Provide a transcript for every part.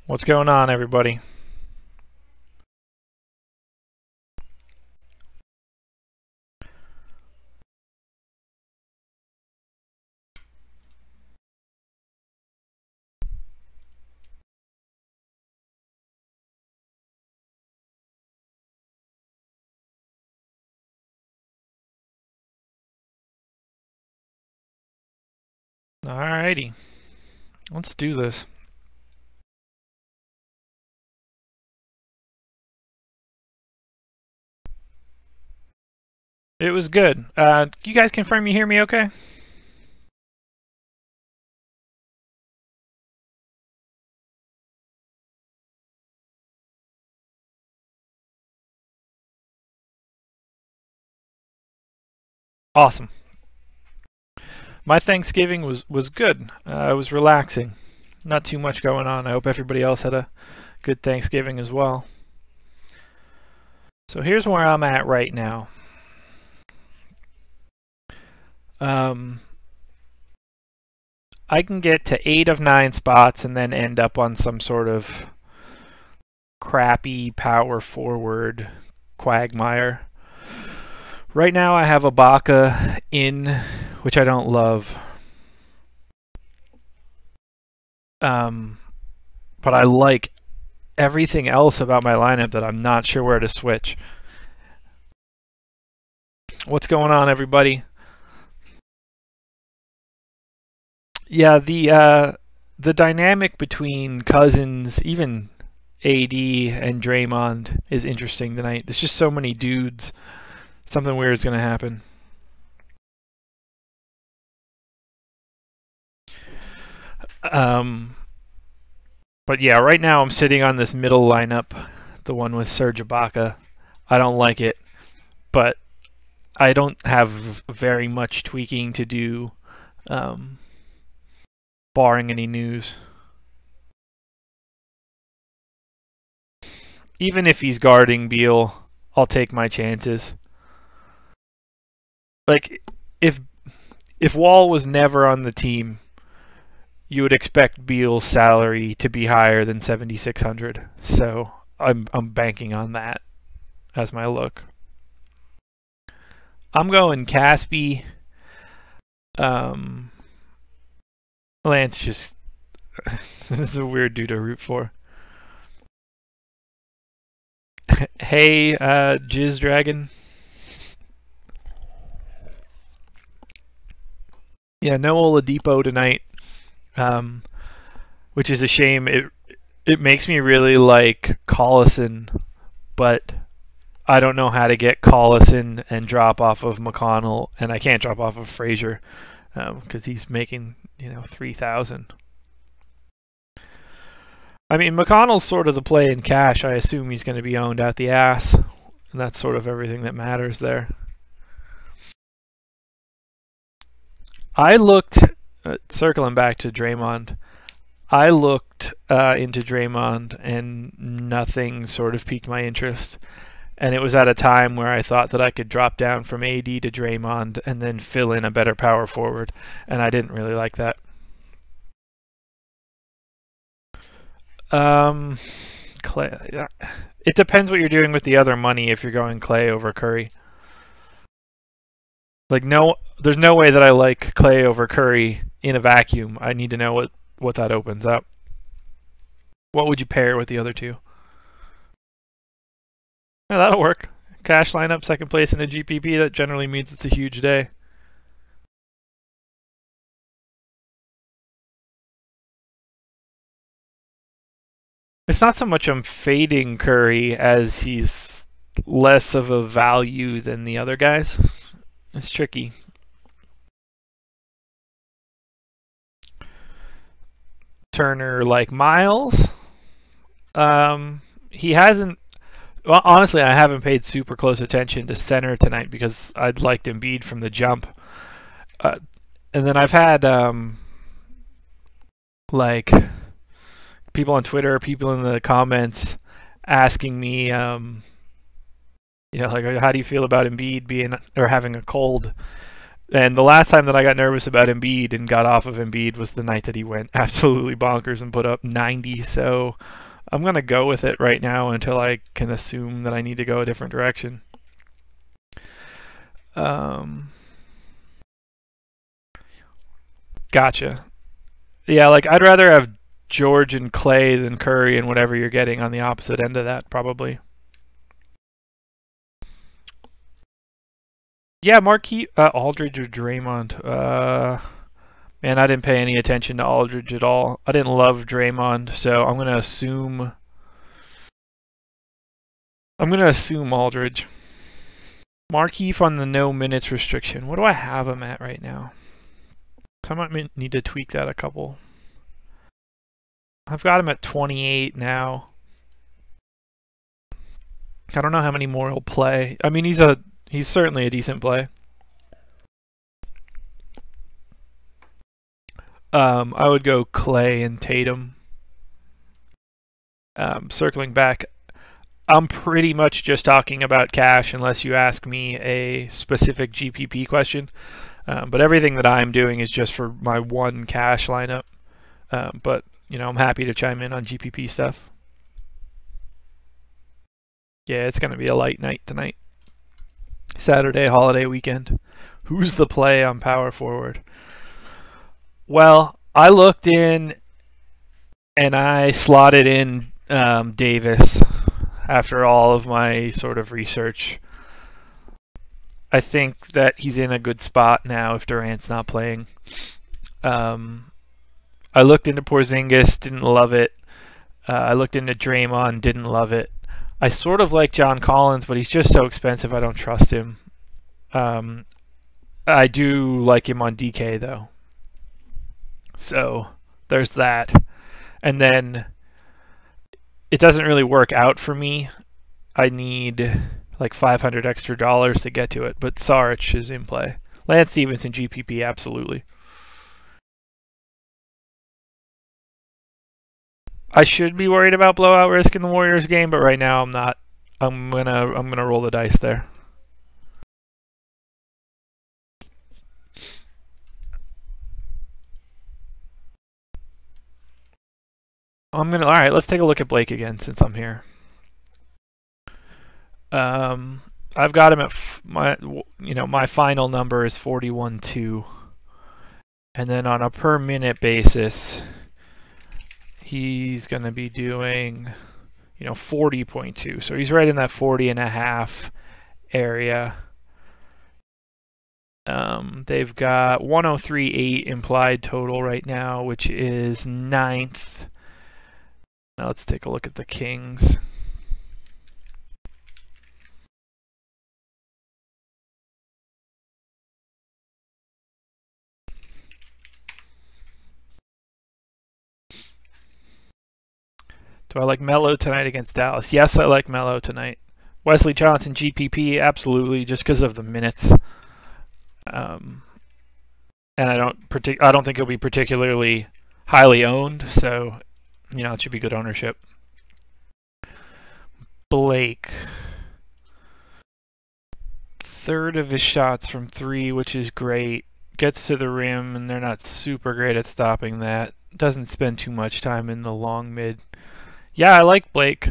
What's going on, everybody? Alrighty, let's do this. It was good. You guys confirm you hear me okay? Awesome. My Thanksgiving was good. It was relaxing. Not too much going on. I hope everybody else had a good Thanksgiving as well. So here's where I'm at right now. I can get to 8 of 9 spots and then end up on some sort of crappy power forward quagmire. Right now I have Ibaka in, which I don't love. But I like everything else about my lineup that I'm not sure where to switch. What's going on, everybody? Yeah, the dynamic between Cousins, even AD and Draymond is interesting tonight. There's just so many dudes. Something weird is going to happen. But yeah, right now I'm sitting on this middle lineup, the one with Serge Ibaka. I don't like it, but I don't have very much tweaking to do, barring any news. Even if he's guarding Beal, I'll take my chances. Like, if Wall was never on the team, you would expect Beal's salary to be higher than 7,600. So I'm banking on that as my look. I'm going Caspi. Lance just this is a weird dude to root for. Hey, Jizz Dragon. Yeah, no Oladipo tonight, which is a shame. It makes me really like Collison, but I don't know how to get Collison and drop off of McConnell, and I can't drop off of Frazier because he's making 3,000. I mean, McConnell's sort of the play in cash. I assume he's going to be owned out the ass, and that's sort of everything that matters there. I looked, circling back to Draymond, I looked into Draymond and nothing sort of piqued my interest. And it was at a time where I thought that I could drop down from AD to Draymond and then fill in a better power forward. And I didn't really like that. Clay. It depends what you're doing with the other money if you're going Clay over Curry. Like, no, there's no way that I like Clay over Curry in a vacuum. I need to know what that opens up. What would you pair with the other two? Yeah, that'll work. Cash lineup, second place in a GPP. That generally means it's a huge day. It's not so much I'm fading Curry as he's less of a value than the other guys. It's tricky. Turner like Miles. He hasn't. Well, honestly, I haven't paid super close attention to center tonight because I'd liked Embiid from the jump. And then I've had like people on Twitter, people in the comments asking me, like, how do you feel about Embiid being or having a cold? And the last time that I got nervous about Embiid and got off of Embiid was the night that he went absolutely bonkers and put up 90. So I'm going to go with it right now until I can assume that I need to go a different direction. Gotcha. Yeah, like I'd rather have George and Clay than Curry and whatever you're getting on the opposite end of that, probably. Yeah, Marquis, Aldridge or Draymond. Man, I didn't pay any attention to Aldridge at all. I didn't love Draymond, so I'm gonna assume Aldridge. Markeith on the no minutes restriction. What do I have him at right now? So I might need to tweak that a couple. I've got him at 28 now. I don't know how many more he'll play. I mean, he's certainly a decent play. I would go Clay and Tatum. Circling back, I'm pretty much just talking about cash unless you ask me a specific GPP question. But everything that I'm doing is just for my one cash lineup. But, you know, I'm happy to chime in on GPP stuff. Yeah, it's going to be a light night tonight. Saturday, holiday weekend. Who's the play on power forward? Well, I looked in and I slotted in Davis after all of my sort of research. I think that he's in a good spot now if Durant's not playing. I looked into Porzingis, didn't love it. I looked into Draymond, didn't love it. I sort of like John Collins, but he's just so expensive I don't trust him. I do like him on DK though. So there's that. And then it doesn't really work out for me. I need like $500 extra to get to it, but Saric is in play. Lance Stevenson GPP, absolutely. I should be worried about blowout risk in the Warriors game, but right now I'm not. I'm gonna roll the dice there. All right, let's take a look at Blake again since I'm here. I've got him at my final number is 41.2, and then on a per minute basis, he's going to be doing 40.2. So he's right in that 40.5 area. They've got 103.8 implied total right now, which is 9th. Now let's take a look at the Kings. Do I like Melo tonight against Dallas? Yes, I like Melo tonight. Wesley Johnson GPP, absolutely, just because of the minutes. And I don't think he'll be particularly highly owned, so it should be good ownership. Blake, third of his shots from 3, which is great. Gets to the rim, and they're not super great at stopping that. Doesn't spend too much time in the long mid. Yeah, I like Blake.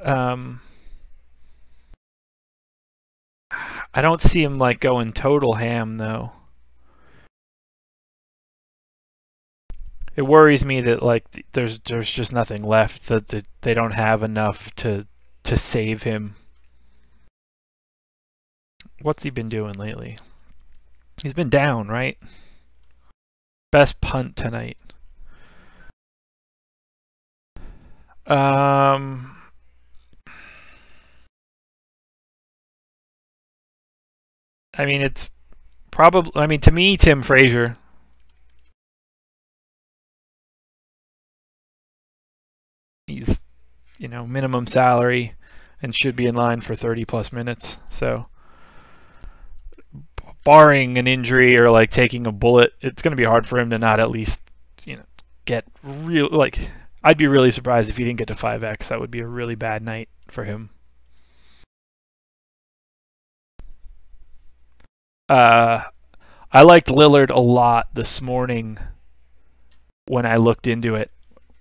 I don't see him like going total ham though. It worries me that like there's just nothing left, that they don't have enough to save him. What's he been doing lately? He's been down, right? Best punt tonight. I mean, it's probably, to me, Tim Frazier. He's, minimum salary and should be in line for 30 plus minutes. So, barring an injury or like taking a bullet, it's going to be hard for him to not at least, get real, like, I'd be really surprised if he didn't get to 5x. That would be a really bad night for him. I liked Lillard a lot this morning when I looked into it.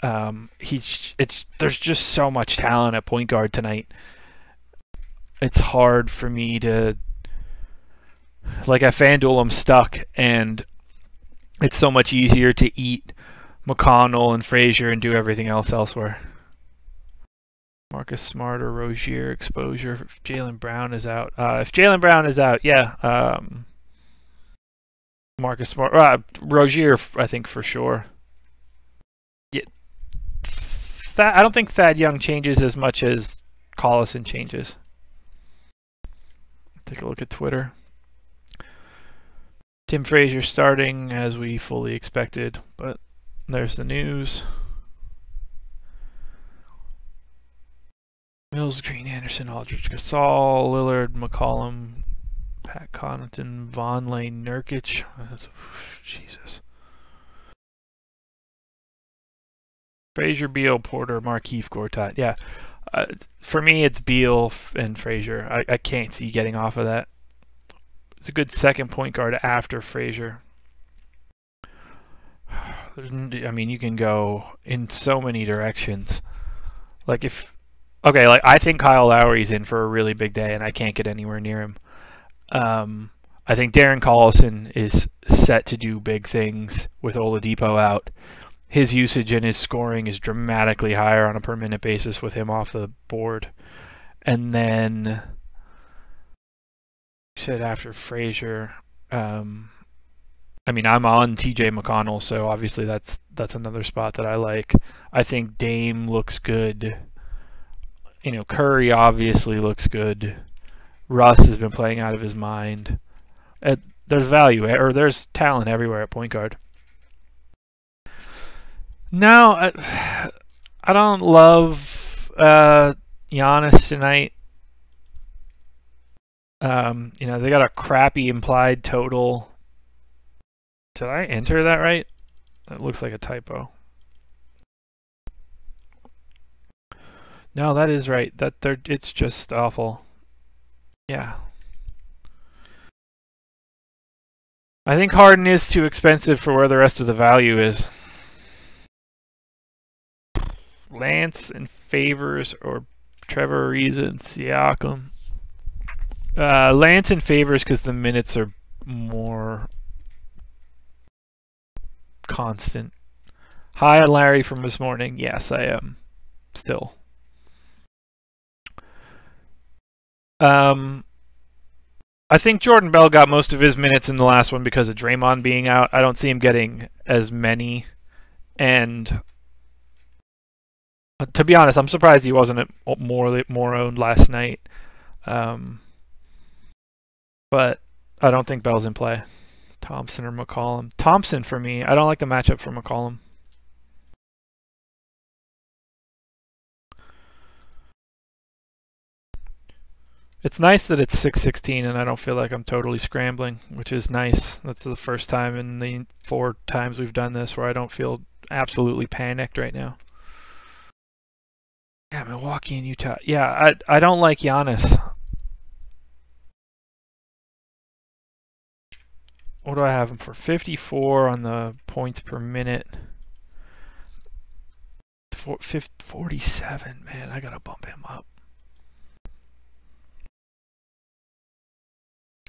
There's just so much talent at point guard tonight. It's hard for me to, like, at FanDuel I'm stuck, and it's so much easier to eat McConnell and Frazier and do everything else elsewhere. Marcus Smart or Rozier exposure if Jaylen Brown is out. If Jaylen Brown is out, yeah. Marcus Smart, Rozier, I think for sure. Yeah, I don't think Thad Young changes as much as Collison changes. Take a look at Twitter. Tim Frazier starting as we fully expected, but there's the news. Mills, Green, Anderson, Aldridge, Gasol, Lillard, McCollum, Pat Connaughton, Vonleh, Nurkic. Jesus. Frazier, Beal, Porter, Markieff, Gortat. Yeah. For me, it's Beal and Frazier. I can't see getting off of that. It's a good second point guard after Frazier. I mean, you can go in so many directions. Like I think Kyle Lowry's in for a really big day, and I can't get anywhere near him. I think Darren Collison is set to do big things with Oladipo out. His usage and his scoring is dramatically higher on a per minute basis with him off the board. And then you said after Frazier, I mean, I'm on TJ McConnell, so obviously that's another spot that I like. I think Dame looks good. You know, Curry obviously looks good. Russ has been playing out of his mind. There's value, or there's talent everywhere at point guard. No, I don't love Giannis tonight. You know, they got a crappy implied total. Did I enter that right? That looks like a typo. No, that is right. It's just awful. Yeah. I think Harden is too expensive for where the rest of the value is. Lance and Favors or Trevor Ariza and Siakam. Lance and Favors because the minutes are more constant. Hi on Larry from this morning. Yes, I am. Still. I think Jordan Bell got most of his minutes in the last one because of Draymond being out. I don't see him getting as many. And to be honest, I'm surprised he wasn't more owned last night. But I don't think Bell's in play. Thompson or McCollum. Thompson for me. I don't like the matchup for McCollum. It's nice that it's 6:16 and I don't feel like I'm totally scrambling, which is nice. That's the first time in the 4 times we've done this where I don't feel absolutely panicked right now. Yeah, Milwaukee and Utah. Yeah, I don't like Giannis. What do I have him for? 54 on the points per minute. 47. Man, I gotta bump him up.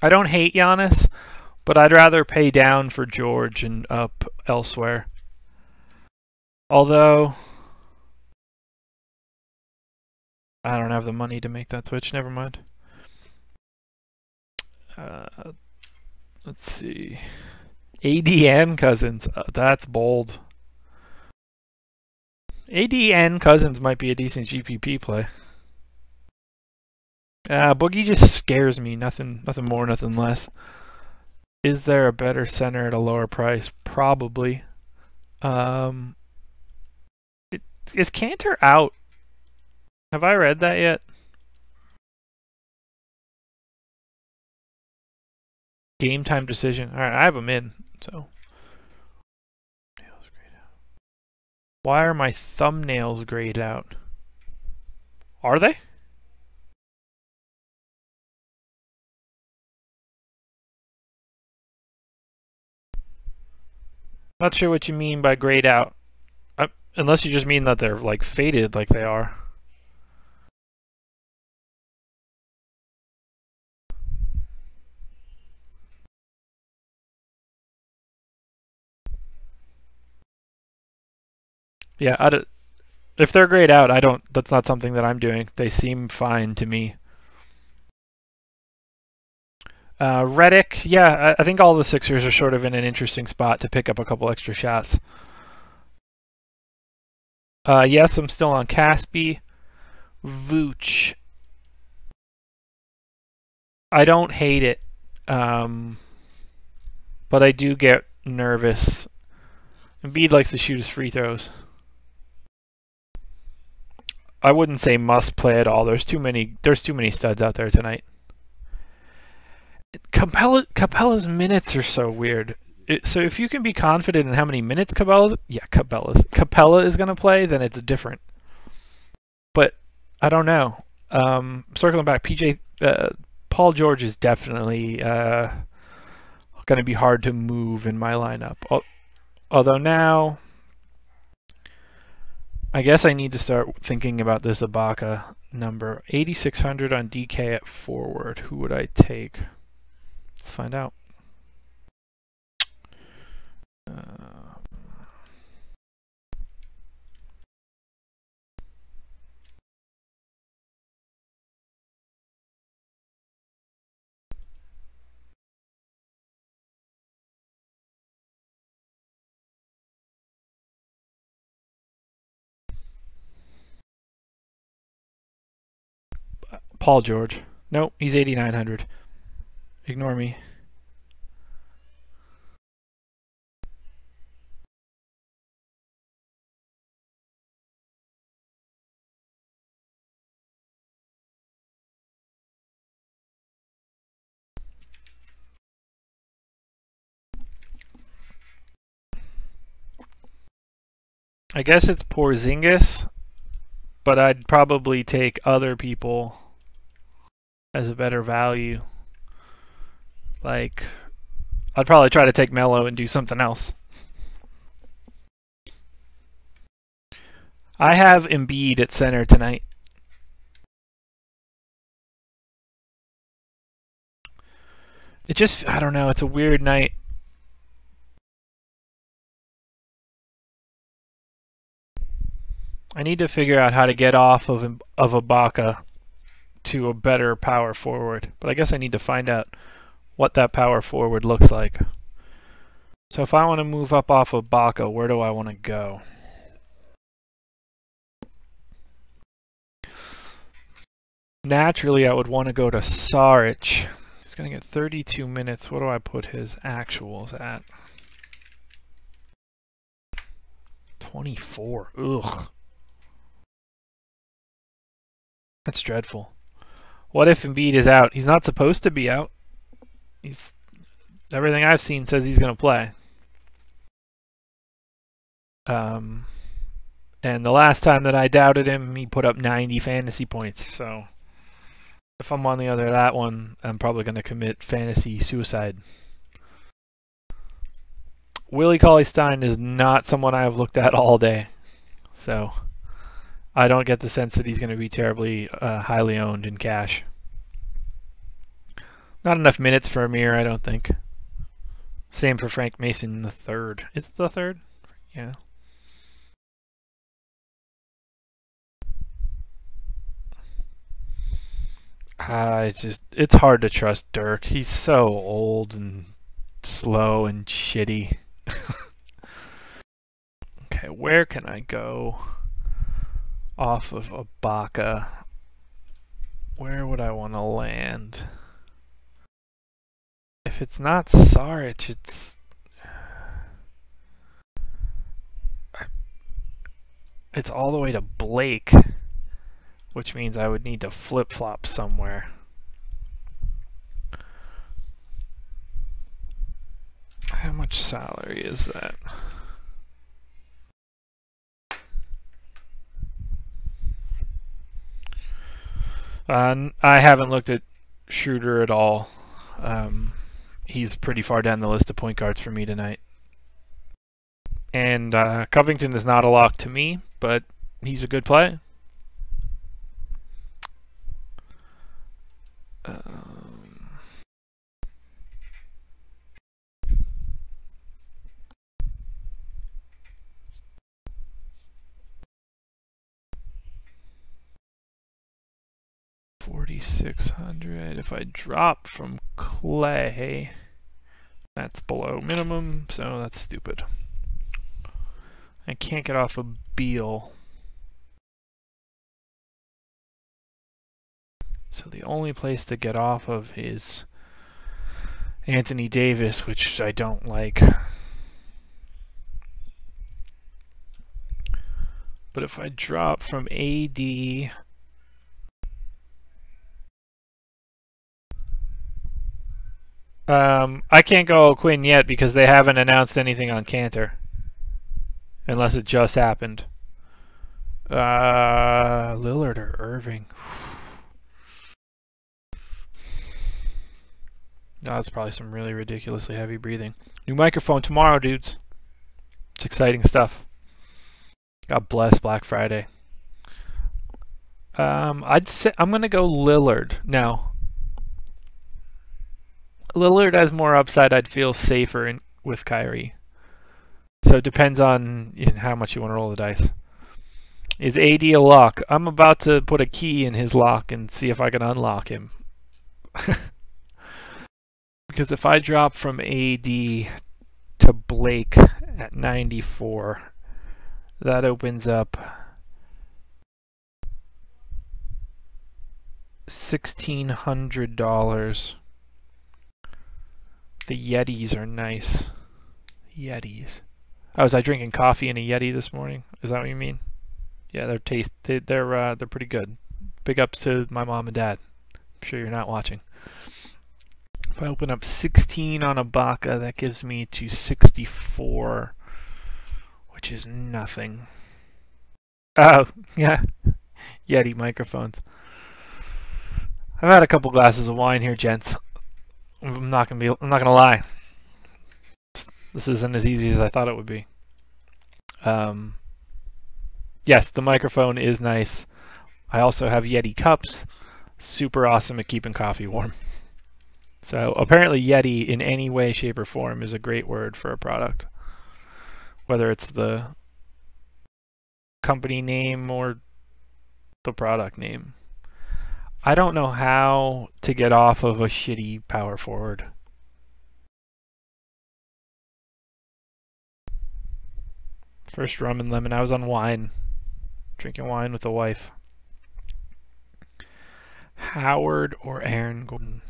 I don't hate Giannis, but I'd rather pay down for George and up elsewhere. Although I don't have the money to make that switch. Never mind. Let's see. AD Cousins. That's bold. AD Cousins might be a decent GPP play. Boogie just scares me. Nothing more, nothing less. Is there a better center at a lower price? Probably. Is Cantor out? Have I read that yet? Game time decision. All right, I have him in. So. Why are my thumbnails grayed out? Are they? Not sure what you mean by grayed out. Unless you just mean that they're like faded like they are. Yeah, if they're grayed out, that's not something that I'm doing. They seem fine to me. Redick, yeah, I think all the Sixers are sort of in an interesting spot to pick up a couple extra shots. Yes, I'm still on Caspi. Vooch. I don't hate it, but I do get nervous. Embiid likes to shoot his free throws. I wouldn't say must play at all. There's too many studs out there tonight. Capella's minutes are so weird. So if you can be confident in how many minutes Capella is going to play, then it's different. But I don't know. Circling back, Paul George is definitely going to be hard to move in my lineup. Although now, I guess I need to start thinking about this Ibaka number. 8,600 on DK at forward. Who would I take? Let's find out. Paul George. Nope, he's 8,900. Ignore me. I guess it's Porzingis, but I'd probably take other people as a better value. Like, I'd probably try to take Melo and do something else. I have Embiid at center tonight. I don't know, it's a weird night. I need to figure out how to get off of Ibaka to a better power forward. But I guess I need to find out what that power forward looks like. So if I want to move up off of Ibaka, where do I want to go? Naturally, I would want to go to Saric. He's going to get 32 minutes. What do I put his actuals at? 24. Ugh. That's dreadful. What if Embiid is out? He's not supposed to be out. Everything I've seen says he's going to play. And the last time that I doubted him, he put up 90 fantasy points. So if I'm on the other that one, I'm probably going to commit fantasy suicide. Willie Cauley-Stein is not someone I have looked at all day. So I don't get the sense that he's going to be terribly highly owned in cash. Not enough minutes for Amir, I don't think. Same for Frank Mason the third. Is it the third? Yeah. It's hard to trust Dirk. He's so old and slow and shitty. Okay, where can I go off of Ibaka? Where would I want to land? If it's not Saric, it's all the way to Blake, which means I would need to flip-flop somewhere. How much salary is that? I haven't looked at Schroeder at all. He's pretty far down the list of point guards for me tonight. And Covington is not a lock to me, but he's a good play. $4,600. If I drop from Clay, that's below minimum, so that's stupid. I can't get off of Beal. So the only place to get off of is Anthony Davis, which I don't like. But if I drop from AD, I can't go Quinn yet because they haven't announced anything on Cantor. Unless it just happened. Lillard or Irving? No, that's probably some really ridiculously heavy breathing. New microphone tomorrow, dudes. It's exciting stuff. God bless Black Friday. I'd say I'm gonna go Lillard now. Lillard has more upside. I'd feel safer with Kyrie. So it depends on how much you want to roll the dice. Is AD a lock? I'm about to put a key in his lock and see if I can unlock him. Because if I drop from AD to Blake at 94, that opens up $1,600. The Yetis are nice. Yetis. Oh, was I drinking coffee in a Yeti this morning? Is that what you mean? Yeah, they're pretty good. Big ups to my mom and dad. I'm sure you're not watching. If I open up 16 on a Baca, that gives me to 64, which is nothing. Oh, yeah. Yeti microphones. I've had a couple glasses of wine here, gents. I'm not gonna lie. This isn't as easy as I thought it would be. Yes, the microphone is nice. I also have Yeti cups. Super awesome at keeping coffee warm. So apparently Yeti in any way, shape, or form is a great word for a product. Whether it's the company name or the product name. I don't know how to get off of a shitty power forward. First rum and lemon. I was on wine. Drinking wine with the wife. Howard or Aaron Gordon?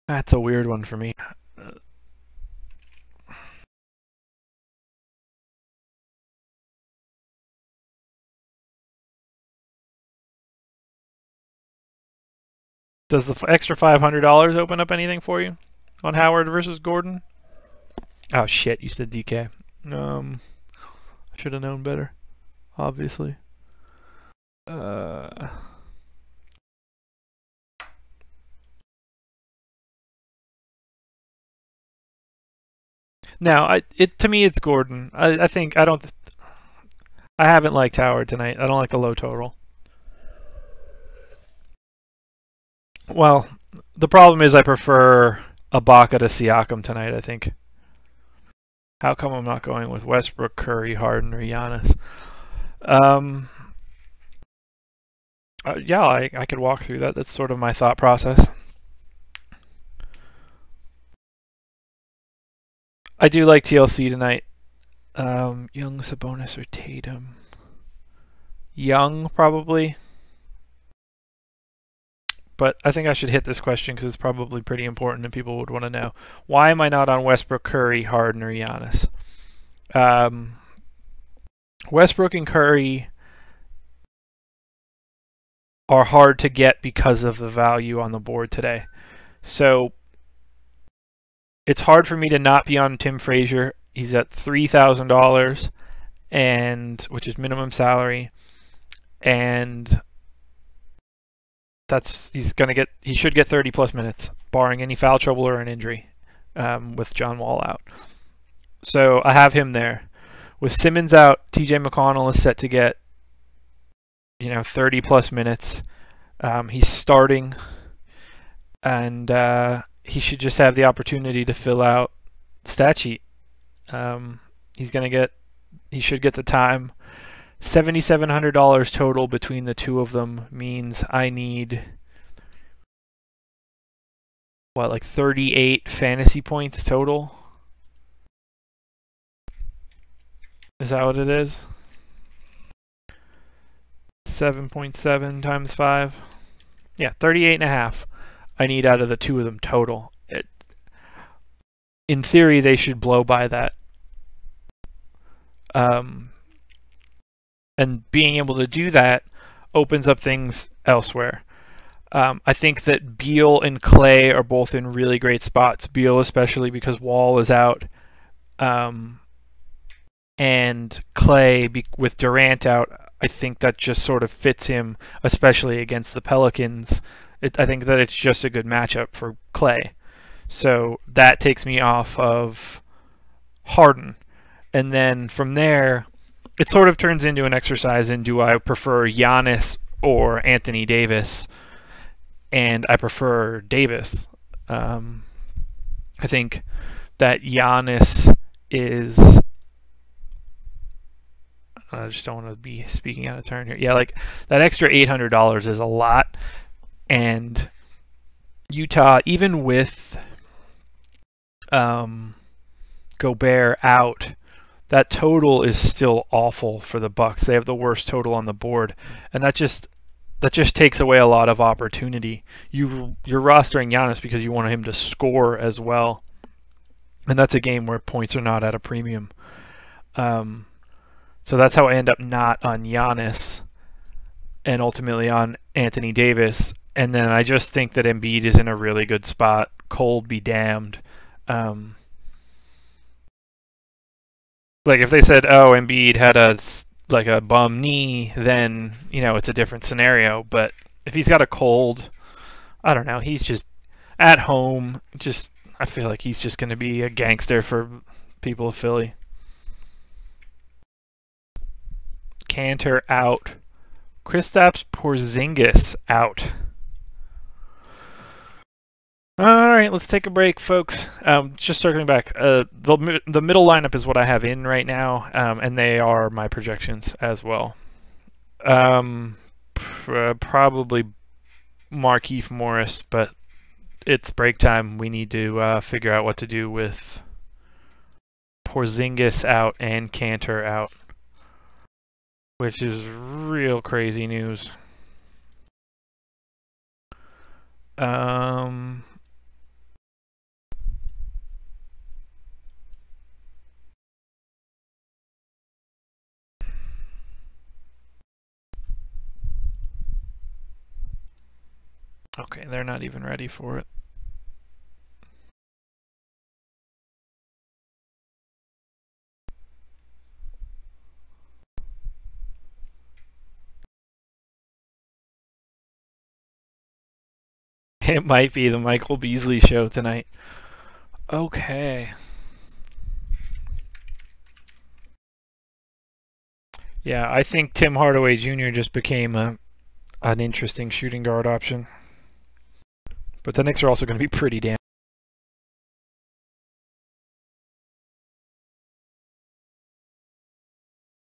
That's a weird one for me. Does the extra $500 open up anything for you on Howard versus Gordon? Oh shit, you said DK. I should have known better, obviously. No, to me it's Gordon. I haven't liked Howard tonight. I don't like the low total. Well, the problem is I prefer Ibaka to Siakam tonight, I think. How come I'm not going with Westbrook, Curry, Harden, or Giannis? Yeah, I could walk through that. That's sort of my thought process. I do like TLC tonight. Young, Sabonis, or Tatum? Young, probably. But I think I should hit this question because it's probably pretty important and people would want to know. Why am I not on Westbrook, Curry, Harden, or Giannis? Westbrook and Curry are hard to get because of the value on the board today. So it's hard for me to not be on Tim Frazier. He's at $3,000, and which is minimum salary, and he should get 30 plus minutes, barring any foul trouble or an injury. with John Wall out. So I have him there. With Simmons out, TJ McConnell is set to get 30 plus minutes. He's starting, and he should just have the opportunity to fill out stat sheet. He should get the time. $7,700 total between the two of them means I need like 38 fantasy points total. Is that what it is? 7.7 times 5. Yeah, 38.5 I need out of the two of them total. In theory, they should blow by that. And being able to do that opens up things elsewhere. I think that Beal and Clay are both in really great spots. Beal especially because Wall is out. And Clay, with Durant out, I think that just sort of fits him, especially against the Pelicans. I think that it's just a good matchup for Clay. So that takes me off of Harden. And then from there, it sort of turns into an exercise in, do I prefer Giannis or Anthony Davis? And I prefer Davis. I think that Giannis is... I just don't want to be speaking out of turn here. Yeah, like that extra $800 is a lot. And Utah, even with Gobert out, that total is still awful for the Bucks. They have the worst total on the board, and that just takes away a lot of opportunity. You're rostering Giannis because you want him to score as well, and that's a game where points are not at a premium. So that's how I end up not on Giannis and ultimately on Anthony Davis. And then I just think that Embiid is in a really good spot. Cold be damned. Like if they said, oh, Embiid had a bum knee, then, it's a different scenario. But if he's got a cold, I don't know, he's just at home. I feel like he's just going to be a gangster for people of Philly. Cantor out. Kristaps Porzingis out. All right, let's take a break, folks. Just circling back, the middle lineup is what I have in right now, and they are my projections as well. Probably Markieff Morris, but it's break time. We need to figure out what to do with Porzingis out and Cantor out, which is real crazy news. Okay, they're not even ready for it. It might be the Michael Beasley show tonight. Okay. Yeah, I think Tim Hardaway Jr. just became an interesting shooting guard option. But the Knicks are also going to be pretty damn.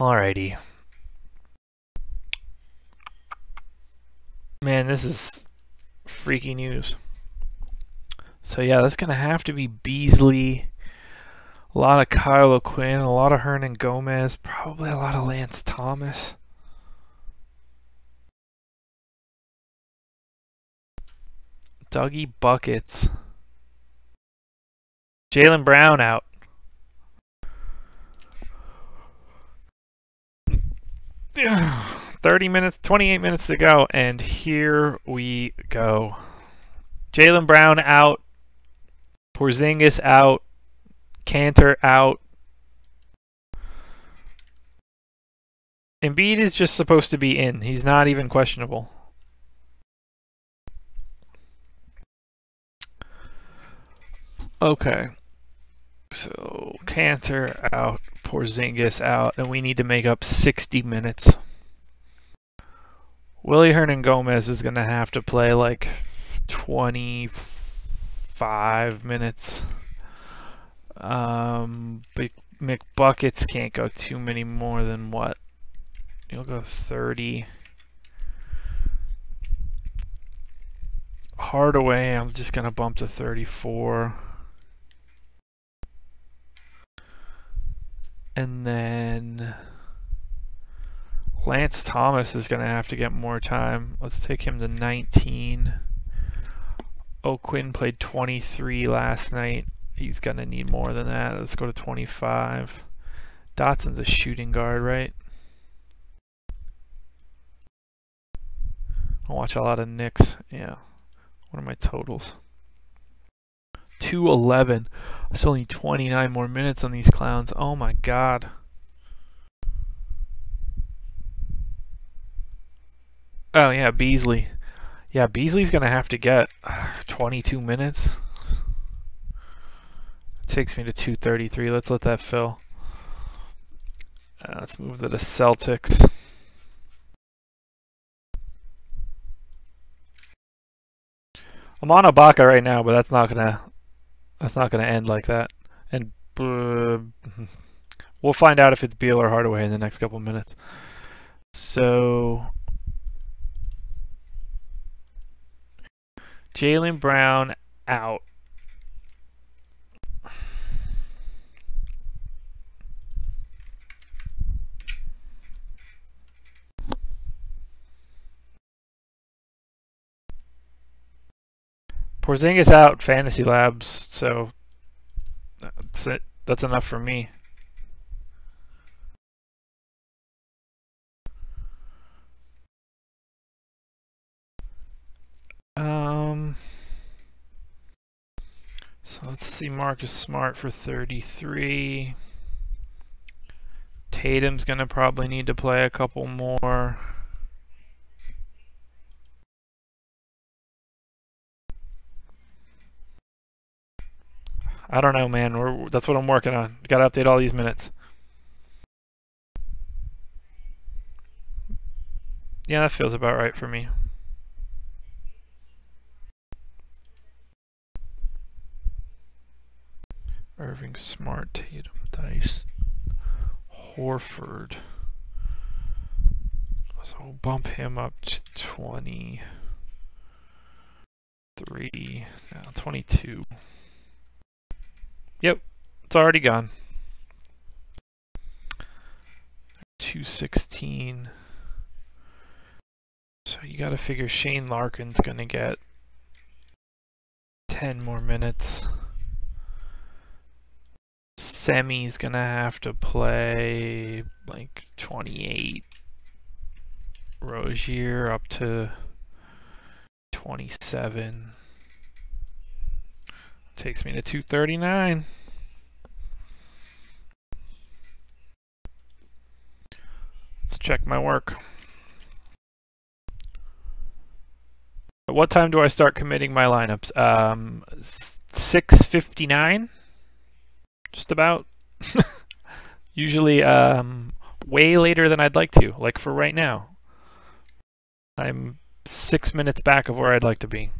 Alrighty. Man, this is freaky news. So yeah, that's going to have to be Beasley. A lot of Kyle O'Quinn, a lot of Hernan Gomez, probably a lot of Lance Thomas. Dougie Buckets. Jaylen Brown out. Yeah, 30 minutes, 28 minutes to go, and here we go. Jaylen Brown out. Porzingis out. Cantor out. Embiid is just supposed to be in. He's not even questionable. Okay. So Cantor out, Porzingis out, and we need to make up 60 minutes. Willie Hernan-Gomez is going to have to play like 25 minutes. McBuckets can't go too many more than what? He'll go 30. Hardaway, I'm just going to bump to 34. And then Lance Thomas is going to have to get more time. Let's take him to 19. O'Quinn played 23 last night. He's going to need more than that. Let's go to 25. Dotson's a shooting guard, right? I watch a lot of Knicks. Yeah. What are my totals? 211. There's only 29 more minutes on these clowns. Oh my god. Oh yeah, Beasley. Yeah, Beasley's gonna have to get 22 minutes. It takes me to 233. Let's let that fill. Let's move to the Celtics. I'm on Ibaka right now, but that's not gonna end like that. And we'll find out if it's Beal or Hardaway in the next couple minutes. So Jaylen Brown out. Porzingis out, Fantasy Labs, so that's it. That's enough for me. So let's see, Marcus Smart for 33. Tatum's gonna probably need to play a couple more. I don't know, man. That's what I'm working on. Got to update all these minutes. Yeah, that feels about right for me. Irving, Smart, Tatum, Dice, Horford. So we'll bump him up to 23. No, 22. Yep, it's already gone. 216. So you got to figure Shane Larkin's going to get 10 more minutes. Semi's going to have to play like 28. Rozier up to 27. Takes me to 239. Let's check my work. At what time do I start committing my lineups? 6:59. Just about. Usually way later than I'd like to, like for right now. I'm 6 minutes back of where I'd like to be.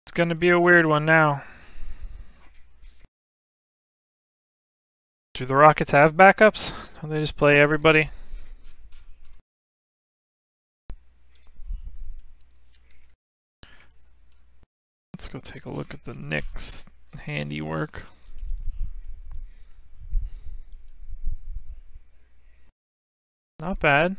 It's going to be a weird one now. Do the Rockets have backups? Don't they just play everybody? Let's go take a look at the Knicks handiwork. Not bad.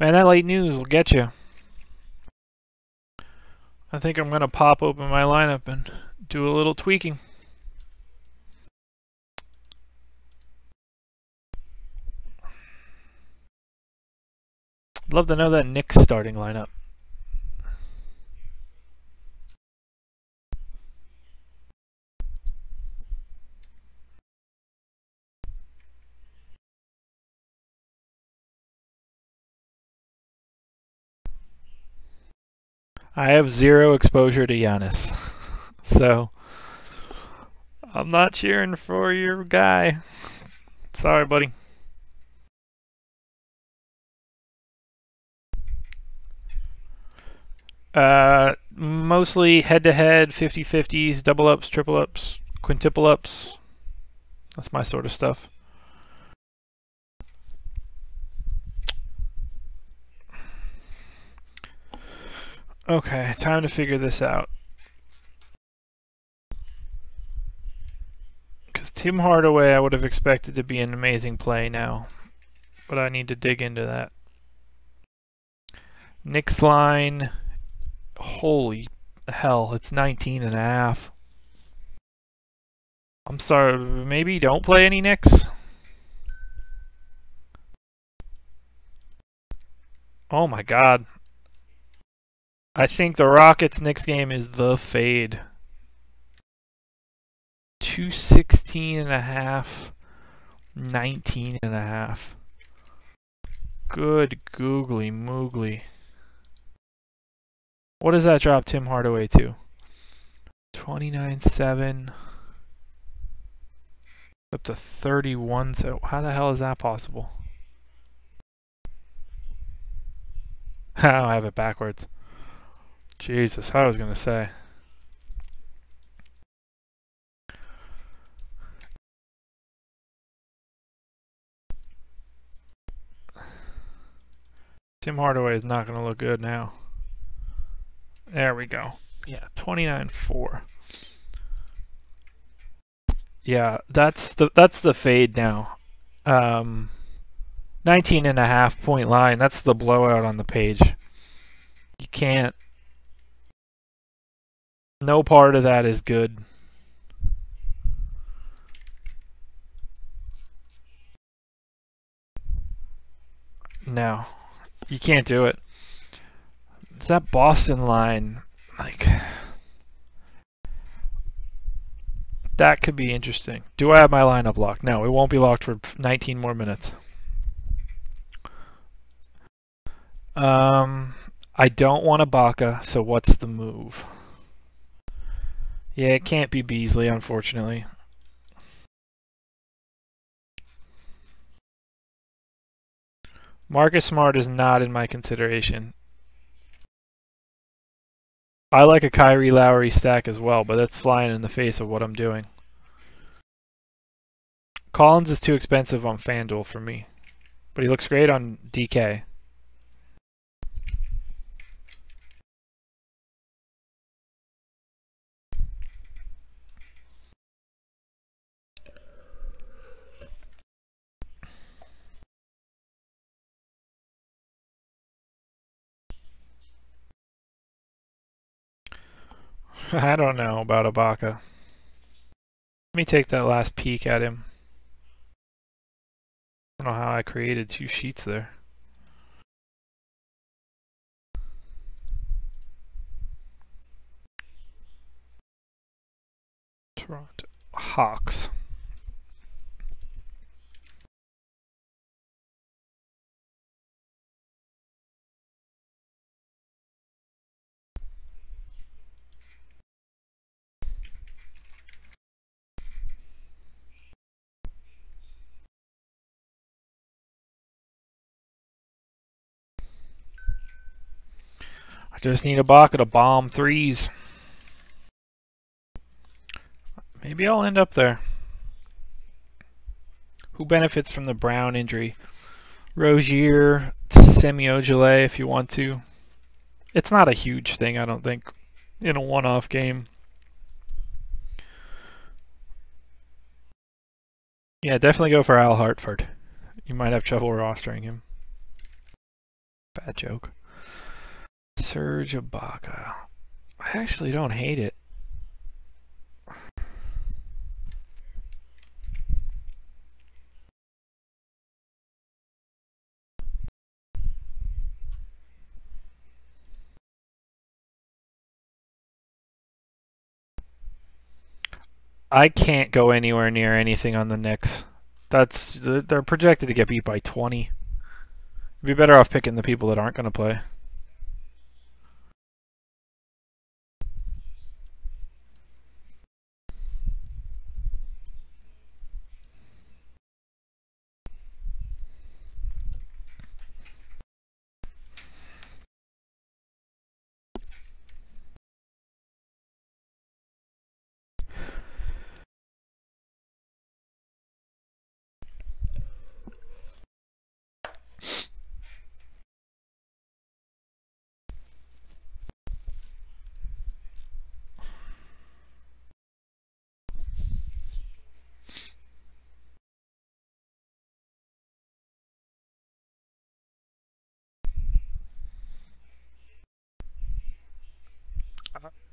Man, that late news will get you. I think I'm going to pop open my lineup and do a little tweaking. I'd love to know that Knicks starting lineup. I have zero exposure to Giannis, so I'm not cheering for your guy. Sorry, buddy. Mostly head-to-head, 50-50s, double ups, triple ups, quintuple ups. That's my sort of stuff. Okay, time to figure this out. Because Tim Hardaway I would have expected to be an amazing play now, but I need to dig into that. Knicks line, holy hell, it's 19.5. I'm sorry, maybe don't play any Knicks? Oh my god. I think the Rockets-Knicks game is the fade. 216.5, 19.5. Good googly moogly. What does that drop Tim Hardaway to? 29.7 up to 31. So how the hell is that possible? I don't have it backwards. Jesus, I was gonna say. Tim Hardaway is not gonna look good now. There we go. Yeah, 29.4. Yeah, that's the fade now. 19.5 point line. That's the blowout on the page. You can't. No part of that is good. No, you can't do it. It's that Boston line, like, that could be interesting. Do I have my lineup locked? No, it won't be locked for 19 more minutes. I don't want Ibaka, so what's the move? Yeah, it can't be Beasley, unfortunately. Marcus Smart is not in my consideration. I like a Kyrie Lowry stack as well, but that's flying in the face of what I'm doing. Collins is too expensive on FanDuel for me, but he looks great on DK. I don't know about Ibaka. Let me take that last peek at him. I don't know how I created two sheets there. Toronto Hawks. I just need Ibaka to bomb threes. Maybe I'll end up there. Who benefits from the Brown injury? Rozier, Semi-Ojeleye if you want to. It's not a huge thing, I don't think, in a one-off game. Yeah, definitely go for Al Hartford. You might have trouble rostering him. Bad joke. Serge Ibaka. I actually don't hate it. I can't go anywhere near anything on the Knicks. They're projected to get beat by 20. You'd be better off picking the people that aren't going to play.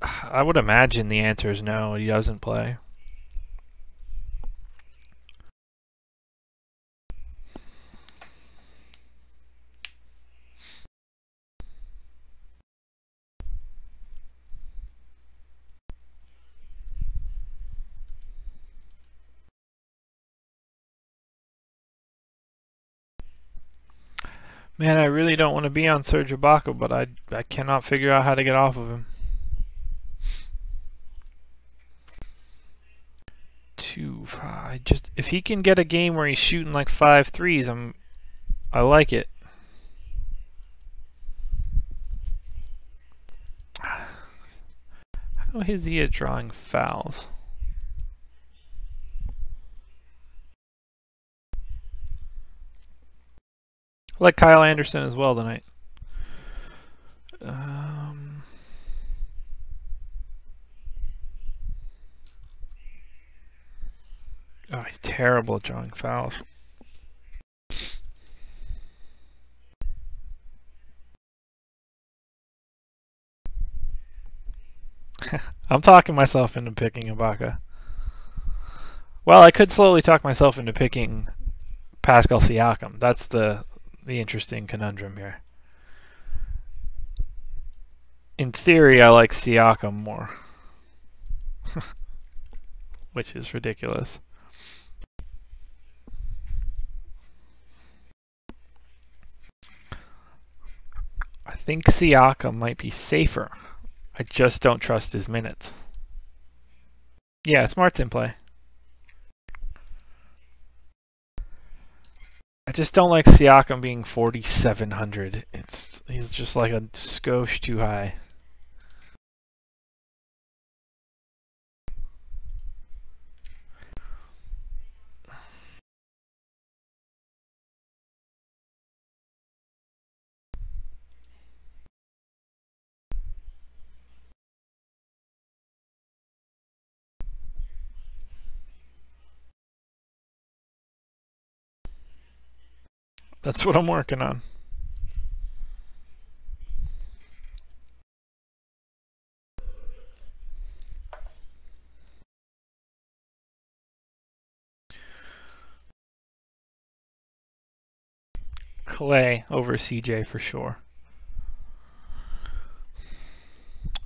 I would imagine the answer is no, he doesn't play. Man, I really don't want to be on Serge Ibaka, but I cannot figure out how to get off of him. 2-5. If he can get a game where he's shooting like 5 threes, I like it. How is he at drawing fouls? I like Kyle Anderson as well tonight. Oh, he's terrible at drawing fouls. I'm talking myself into picking Ibaka. Well, I could slowly talk myself into picking Pascal Siakam. That's the interesting conundrum here. In theory, I like Siakam more. Which is ridiculous. I think Siakam might be safer. I just don't trust his minutes. Yeah, Smart's in play. I just don't like Siakam being 4,700. He's just like a skosh too high. That's what I'm working on. Clay over CJ for sure.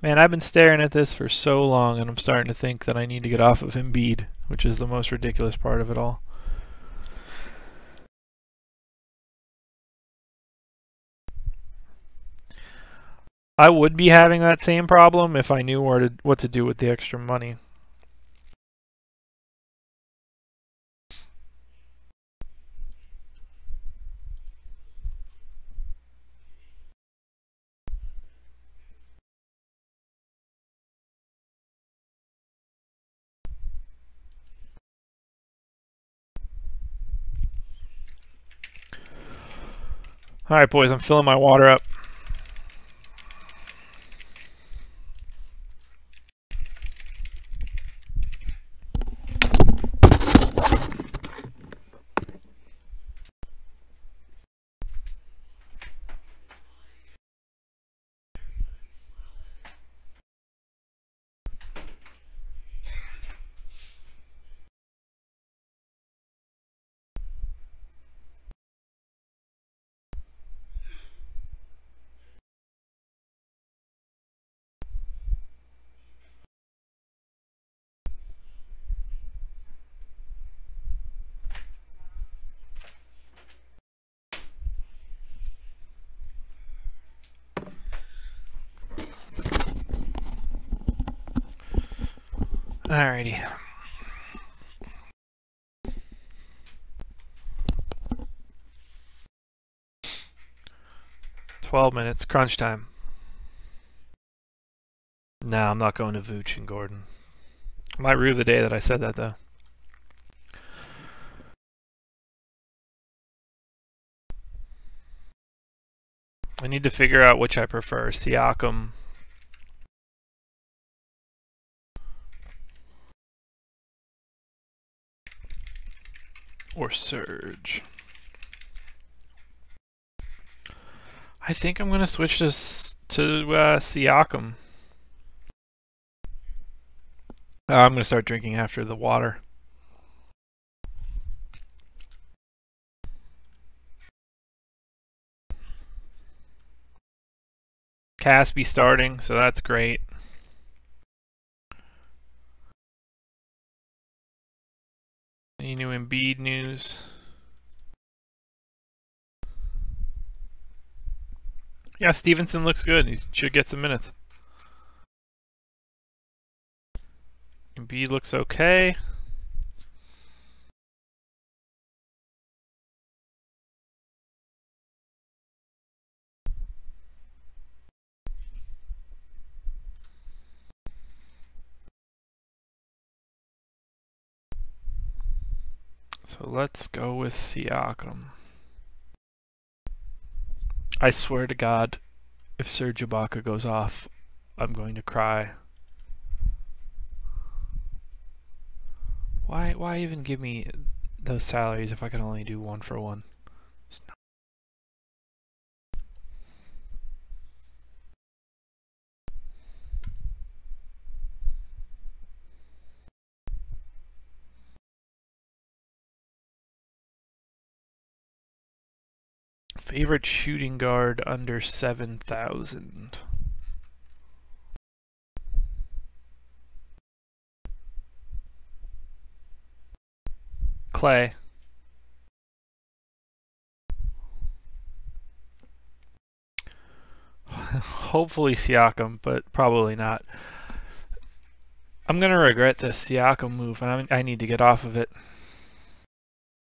Man, I've been staring at this for so long, and I'm starting to think that I need to get off of Embiid, which is the most ridiculous part of it all. I would be having that same problem if I knew what to do with the extra money. All right, boys, I'm filling my water up. Alrighty. $12, crunch time. No, I'm not going to Vooch and Gordon. I might rue the day that I said that, though. I need to figure out which I prefer, Siakam or Serge. I think I'm going to switch this to Siakam. I'm going to start drinking after the water. Caspi starting, so that's great. Any new Embiid news? Yeah, Stevenson looks good. He should get some minutes. Embiid looks okay. So let's go with Siakam. I swear to God, if Serge Ibaka goes off, I'm going to cry. Why even give me those salaries if I can only do 1-for-1? Favorite shooting guard under 7,000. Clay. Hopefully Siakam, but probably not. I'm going to regret this Siakam move, and I need to get off of it.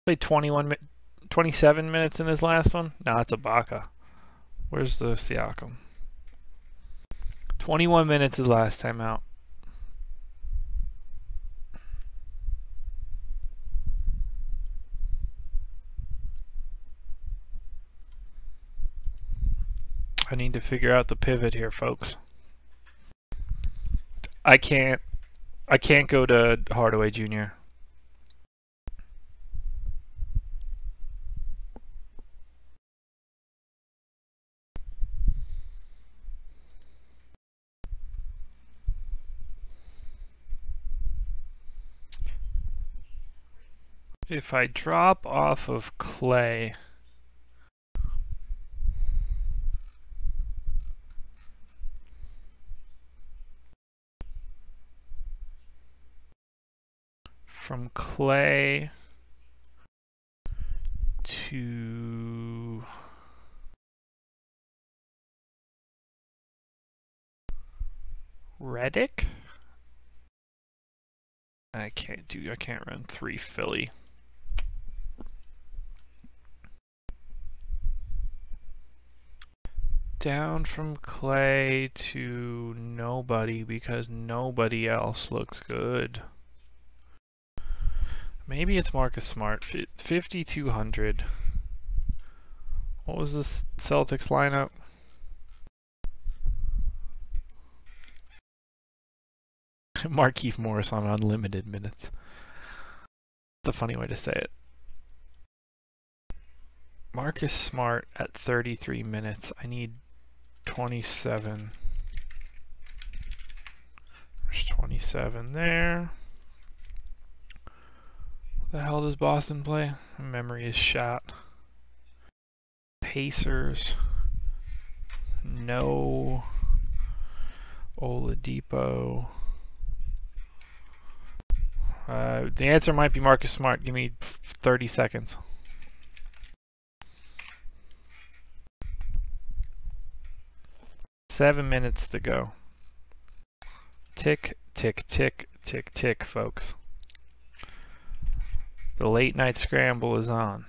Played 27 minutes in his last one? No, that's Ibaka. Where's the Siakam? 21 minutes his last time out. I need to figure out the pivot here, folks. I can't go to Hardaway Jr. If I drop off of Clay, from Clay to Redick, I can't run 3 Philly. Down from Clay to nobody because nobody else looks good. Maybe it's Marcus Smart. 5,200. What was this Celtics lineup? Markieff Morris on unlimited minutes. That's a funny way to say it. Marcus Smart at 33 minutes. I need 27. There's 27 there. The hell does Boston play? My memory is shot. Pacers. No. Oladipo. The answer might be Marcus Smart. Give me 30 seconds. Seven minutes to go. Tick, tick, tick, Tick, tick, folks. The late night scramble is on.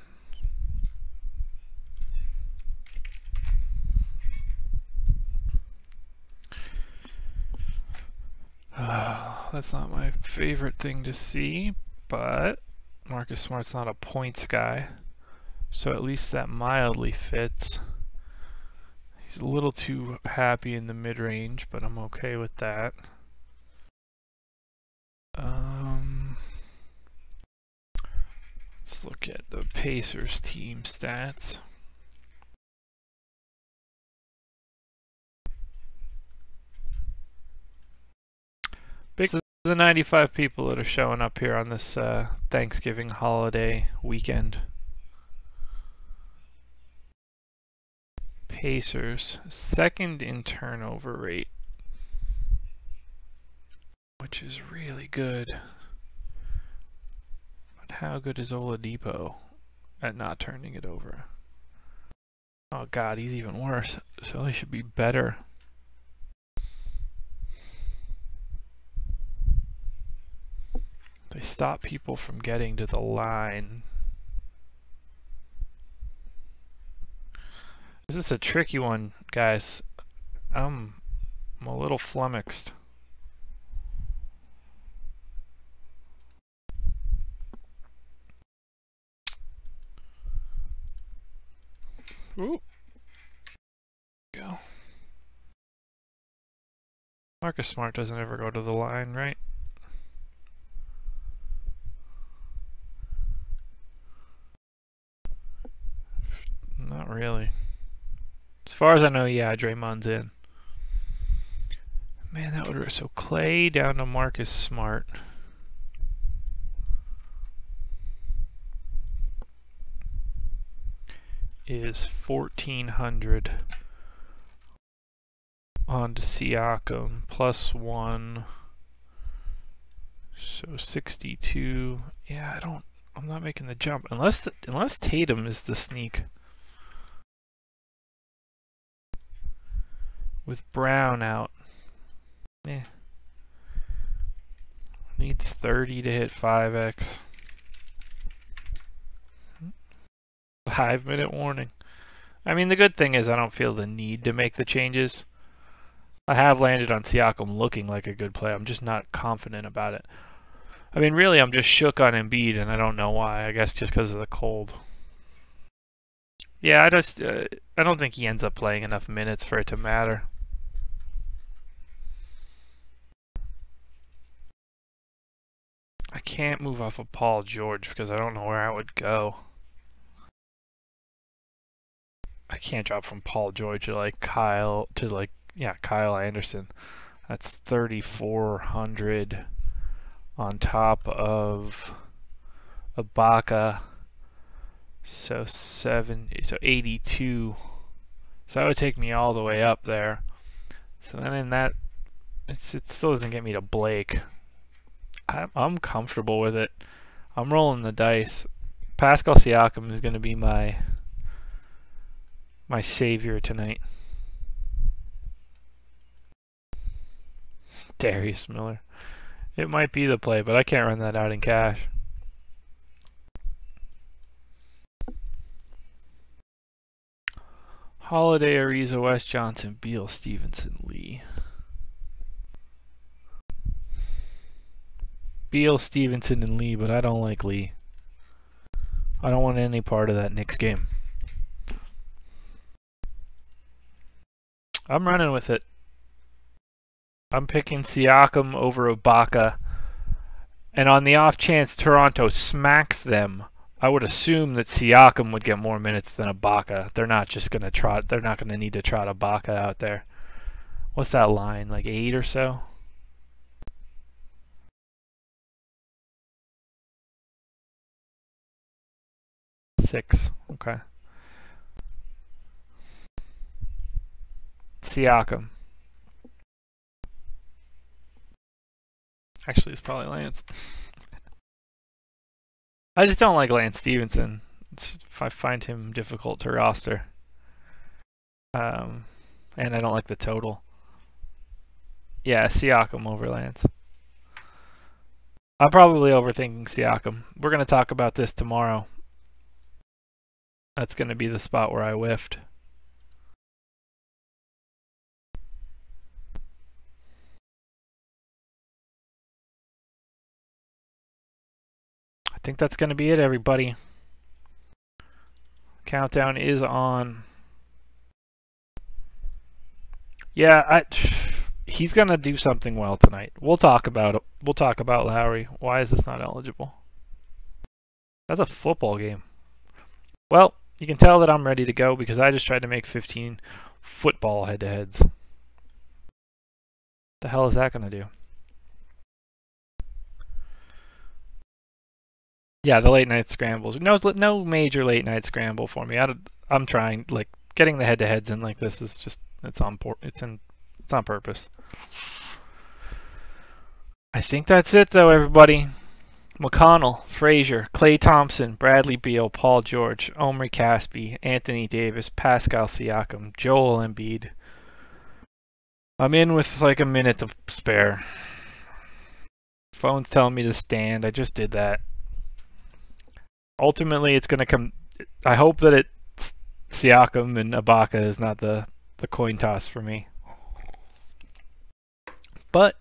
That's not my favorite thing to see, but Marcus Smart's not a points guy, so at least that mildly fits. He's a little too happy in the mid-range, but I'm okay with that. Let's look at the Pacers team stats. Big the 95 people that are showing up here on this Thanksgiving holiday weekend. Pacers, second in turnover rate, which is really good. But how good is Oladipo at not turning it over? Oh God, he's even worse. So he should be better. They stop people from getting to the line. This is a tricky one, guys. I'm a little flummoxed. Ooh. Go. Marcus Smart doesn't ever go to the line, right? Not really. As far as I know, yeah, Draymond's in. Man, that would... So Clay down to Marcus Smart. Is 1,400 on to Siakam, +1. So 62. Yeah, I'm not making the jump. Unless Tatum is the sneak. With Brown out. Eh. Needs 30 to hit 5x. 5-minute warning. I mean, the good thing is I don't feel the need to make the changes. I have landed on Siakam looking like a good play. I'm just not confident about it. I mean, really, I'm just shook on Embiid, and I don't know why. I guess just because of the cold. Yeah, I don't think he ends up playing enough minutes for it to matter. I can't move off of Paul George because I don't know where I would go. I can't drop from Paul George to like Kyle Anderson. That's 3,400 on top of Ibaka. So 82. So that would take me all the way up there. So then in that, it still doesn't get me to Blake. I'm comfortable with it. I'm rolling the dice. Pascal Siakam is going to be my savior tonight. Darius Miller. It might be the play, but I can't run that out in cash. Holiday, Ariza, West Johnson, Beal, Stevenson, Lee. Beal, Stevenson, and Lee, but I don't like Lee. I don't want any part of that Knicks game. I'm running with it. I'm picking Siakam over Ibaka. And on the off chance Toronto smacks them, I would assume that Siakam would get more minutes than Ibaka. They're not just going to trot. They're not going to need to trot Ibaka out there. What's that line? Like 8 or so? Six. Okay. Siakam. Actually, it's probably Lance. I just don't like Lance Stevenson. I find him difficult to roster. And I don't like the total. Yeah, Siakam over Lance. I'm probably overthinking Siakam. We're going to talk about this tomorrow. That's going to be the spot where I whiffed. I think that's going to be it, everybody. Countdown is on. Yeah, he's going to do something well tonight. We'll talk about it. We'll talk about Lowry. Why is this not eligible? That's a football game. Well, you can tell that I'm ready to go because I just tried to make 15 football head-to-heads. The hell is that going to do? Yeah, the late night scrambles. No major late night scramble for me. I'm trying, like, getting the head-to-heads in like this is just it's on purpose. I think that's it though, everybody. McConnell, Frazier, Klay Thompson, Bradley Beal, Paul George, Omri Caspi, Anthony Davis, Pascal Siakam, Joel Embiid. I'm in with like a minute to spare. Phone's telling me to stand. I just did that. Ultimately, it's going to come... I hope that it's Siakam and Ibaka is not the coin toss for me. But,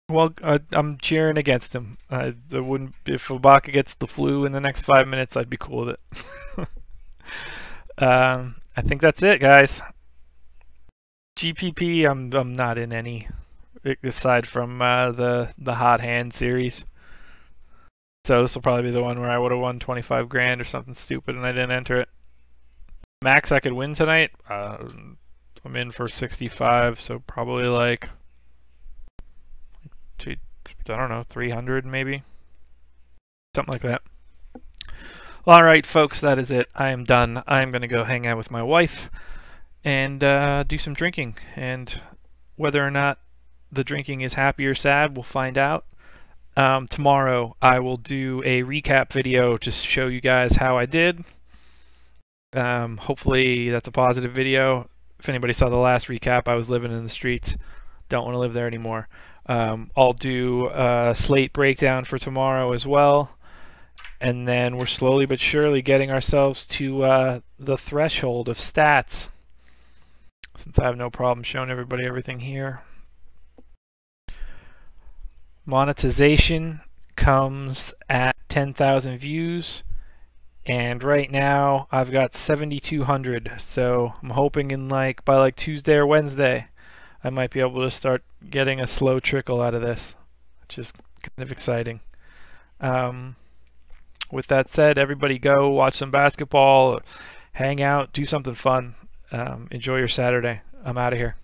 well, I'm cheering against him. I wouldn't... If Ibaka gets the flu in the next 5 minutes, I'd be cool with it. I think that's it, guys. GPP, I'm not in any, aside from the hot hand series. So this will probably be the one where I would have won 25 grand or something stupid and I didn't enter it. Max I could win tonight. I'm in for 65, so probably like, I don't know, 300 maybe. Something like that. Well, all right, folks, that is it. I am done. I'm going to go hang out with my wife and do some drinking. And whether or not the drinking is happy or sad, we'll find out. Tomorrow I will do a recap video to show you guys how I did. Hopefully that's a positive video. If anybody saw the last recap, I was living in the streets. Don't want to live there anymore. I'll do a slate breakdown for tomorrow as well. And then we're slowly but surely getting ourselves to the threshold of stats. Since I have no problem showing everybody everything here. Monetization comes at 10,000 views, and right now I've got 7,200. So I'm hoping by like Tuesday or Wednesday, I might be able to start getting a slow trickle out of this, which is kind of exciting. With that said, everybody go watch some basketball, hang out, do something fun. Enjoy your Saturday. I'm out of here.